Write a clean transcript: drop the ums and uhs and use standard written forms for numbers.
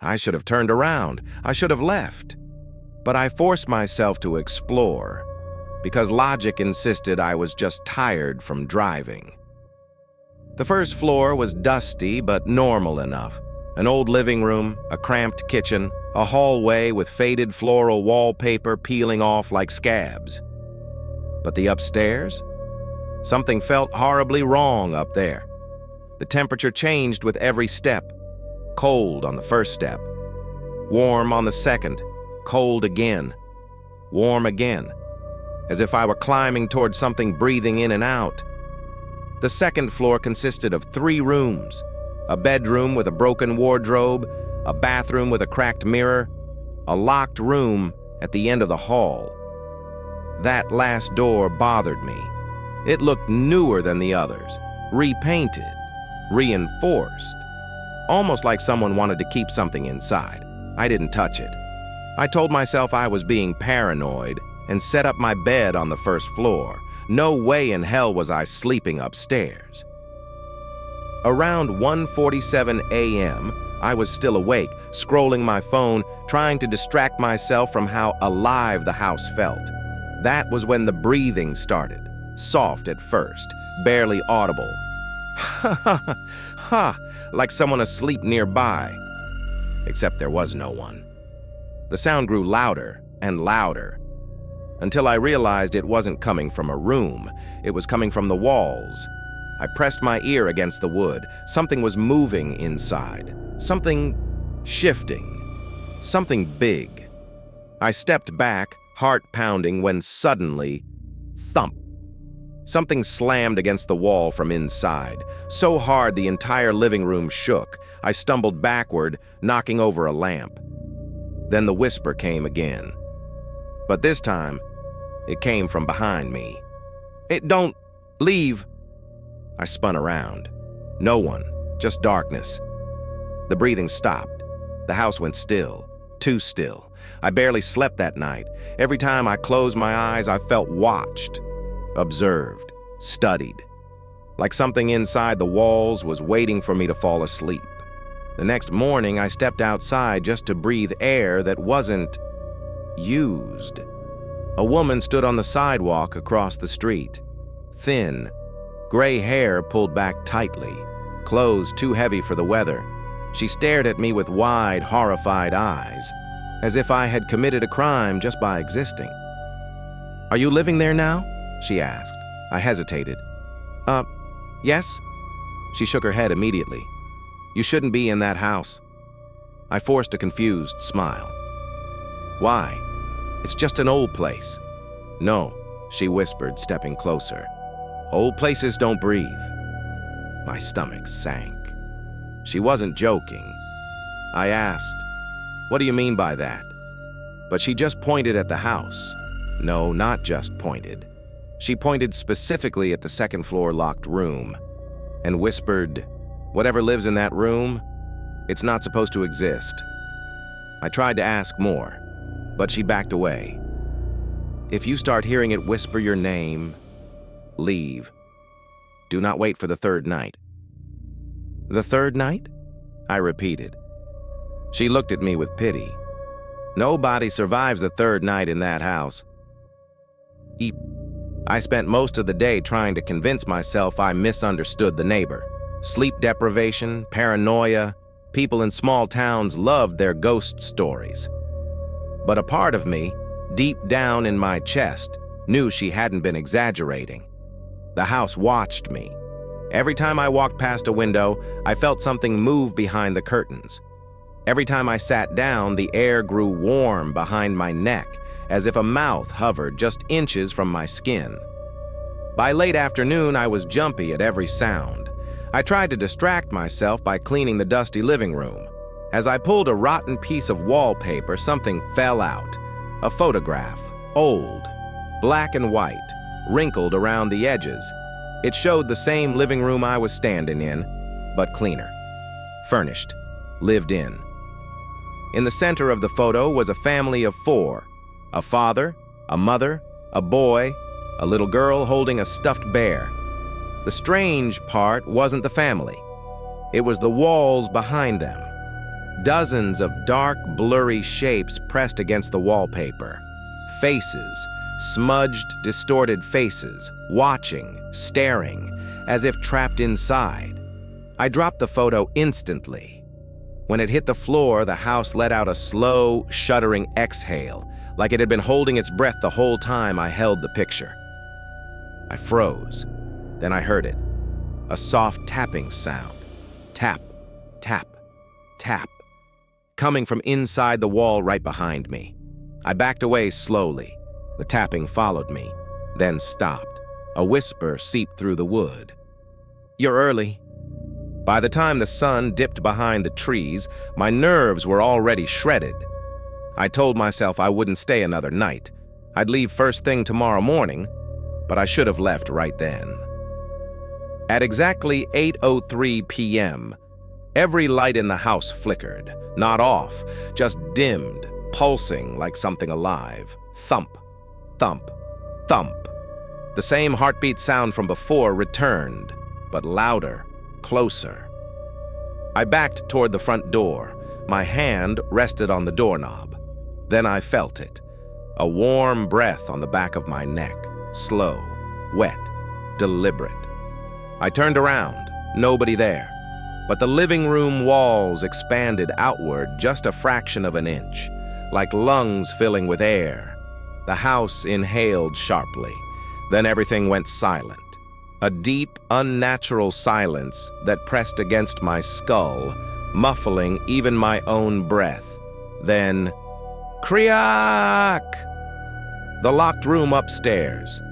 I should have turned around. I should have left. But I forced myself to explore, because logic insisted I was just tired from driving. The first floor was dusty but normal enough. An old living room, a cramped kitchen, a hallway with faded floral wallpaper peeling off like scabs. But the upstairs? Something felt horribly wrong up there. The temperature changed with every step. Cold on the first step, warm on the second, cold again, warm again, as if I were climbing toward something breathing in and out. The second floor consisted of 3 rooms, a bedroom with a broken wardrobe, a bathroom with a cracked mirror, a locked room at the end of the hall. That last door bothered me. It looked newer than the others, repainted, reinforced, almost like someone wanted to keep something inside. I didn't touch it. I told myself I was being paranoid and set up my bed on the first floor. No way in hell was I sleeping upstairs. Around 1:47 a.m., I was still awake, scrolling my phone, trying to distract myself from how alive the house felt. That was when the breathing started, soft at first, barely audible. Ha ha ha, like someone asleep nearby. Except there was no one. The sound grew louder and louder, until I realized it wasn't coming from a room. It was coming from the walls. I pressed my ear against the wood. Something was moving inside. Something shifting. Something big. I stepped back, heart pounding, when suddenly, thump. Something slammed against the wall from inside, so hard the entire living room shook. I stumbled backward, knocking over a lamp. Then the whisper came again. But this time, it came from behind me. Don't leave. I spun around. No one, just darkness. The breathing stopped. The house went still, too still. I barely slept that night. Every time I closed my eyes, I felt watched, observed, studied. Like something inside the walls was waiting for me to fall asleep. The next morning, I stepped outside just to breathe air that wasn't used. A woman stood on the sidewalk across the street. Thin, gray hair pulled back tightly, clothes too heavy for the weather. She stared at me with wide, horrified eyes, as if I had committed a crime just by existing. "Are you living there now?" she asked. I hesitated. Yes?" She shook her head immediately. "You shouldn't be in that house." I forced a confused smile. "Why? It's just an old place." "No," she whispered, stepping closer. "Old places don't breathe." My stomach sank. She wasn't joking. I asked, "What do you mean by that?" But she just pointed at the house. No, not just pointed. She pointed specifically at the second floor locked room and whispered, "Whatever lives in that room, it's not supposed to exist." I tried to ask more, but she backed away. "If you start hearing it whisper your name, leave. Do not wait for the third night." "The third night?" I repeated. She looked at me with pity. "Nobody survives the third night in that house." I spent most of the day trying to convince myself I misunderstood the neighbor. Sleep deprivation, paranoia, people in small towns loved their ghost stories. But a part of me, deep down in my chest, knew she hadn't been exaggerating. The house watched me. Every time I walked past a window, I felt something move behind the curtains. Every time I sat down, the air grew warm behind my neck, as if a mouth hovered just inches from my skin. By late afternoon, I was jumpy at every sound. I tried to distract myself by cleaning the dusty living room. As I pulled a rotten piece of wallpaper, something fell out. A photograph, old, black and white, wrinkled around the edges. It showed the same living room I was standing in, but cleaner. Furnished, lived in. In the center of the photo was a family of 4. A father, a mother, a boy, a little girl holding a stuffed bear. The strange part wasn't the family. It was the walls behind them. Dozens of dark, blurry shapes pressed against the wallpaper. Faces, smudged, distorted faces, watching, staring, as if trapped inside. I dropped the photo instantly. When it hit the floor, the house let out a slow, shuddering exhale, like it had been holding its breath the whole time I held the picture. I froze. Then I heard it. A soft tapping sound. Tap, tap, tap, coming from inside the wall right behind me. I backed away slowly. The tapping followed me, then stopped. A whisper seeped through the wood. "You're early." By the time the sun dipped behind the trees, my nerves were already shredded. I told myself I wouldn't stay another night. I'd leave first thing tomorrow morning, but I should have left right then. At exactly 8:03 p.m., every light in the house flickered, not off, just dimmed, pulsing like something alive. Thump, thump, thump. The same heartbeat sound from before returned, but louder, closer. I backed toward the front door. My hand rested on the doorknob. Then I felt it. A warm breath on the back of my neck. Slow, wet, deliberate. I turned around. Nobody there. But the living room walls expanded outward just a fraction of an inch, like lungs filling with air. The house inhaled sharply. Then everything went silent. A deep, unnatural silence that pressed against my skull, muffling even my own breath. Then, "Kriak!" The locked room upstairs,